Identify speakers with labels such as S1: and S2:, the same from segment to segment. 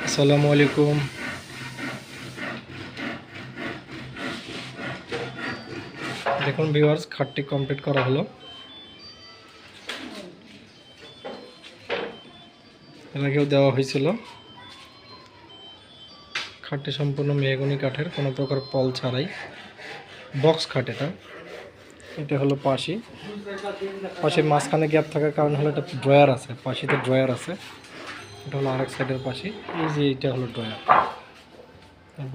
S1: আসসালামু আলাইকুম। দেখুন ভিউয়ার্স, খাটটি কমপ্লিট করা হলো। এর আগেও দেওয়া হয়েছিল। খাটটি সম্পূর্ণ মেহগনি কাঠের, কোনো প্রকার পল ছাড়াই বক্স খাট। এটা হলো পাশি। পাশির মাঝখানে গ্যাপ থাকার কারণ হলো এটা ড্রয়ার আছে, পাশিতে ড্রয়ার আছে। এটা হলো আরেক সাইডের পাশি। এই যে এটা হলো ড্রয়ার,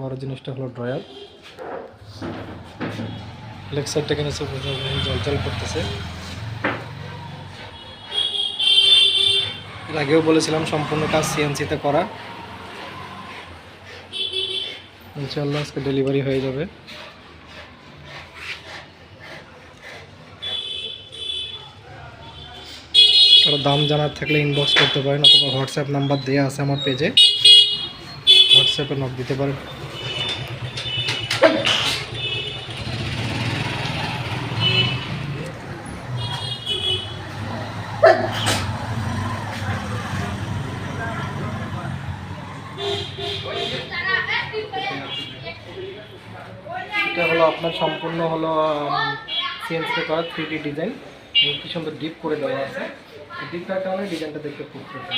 S1: বড় জিনিসটা হলো ড্রয়ার। লেগ সাইডটা কিনে জল করতেছে। এর আগেও বলেছিলাম সম্পূর্ণ কাজ সিএনসিতে করা। ইনশাআল্লাহ আজকে ডেলিভারি হয়ে যাবে। কারো দাম জানার থাকলে ইনবক্স করতে পারেন, অথবা হোয়াটসঅ্যাপ নাম্বার দেওয়া আছে আমার পেজে, হোয়াটসঅ্যাপে নক দিতে পারেন। এটা হলো আপনার সম্পূর্ণ হলো সিএনসিতে করা 3D ডিজাইন। কি সুন্দর ডিপ করে দেওয়া আছে। ডিপ করার কারণে ডিজাইনটা দেখতে খুব সুন্দর।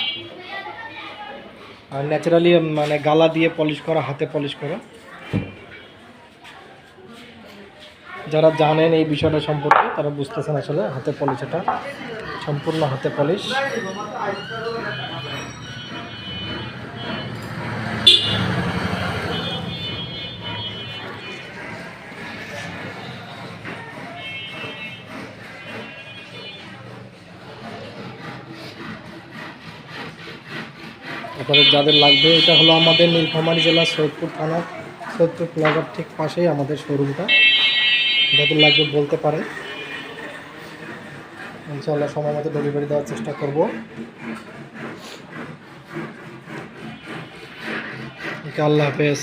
S1: আর ন্যাচারালি মানে গালা দিয়ে পলিশ করা, হাতে পলিশ করা। যারা জানেন এই বিষয়টা সম্পর্কে তারা বুঝতেছেন আসলে হাতে পলিশ, এটা সম্পূর্ণ হাতে পলিশ। আপনাদের যাদের লাগবে, এটা হলো আমাদের নীলফামারী জেলা সৈয়দপুর থানা, সৈয়দপুর প্লাজার ঠিক পাশেই আমাদের শোরুমটা। যাদের লাগবে বলতে পারেন, ইনশাআল্লাহ সময় মতো ডেলিভারি দেওয়ার চেষ্টা করব। আল্লাহ হাফেজ।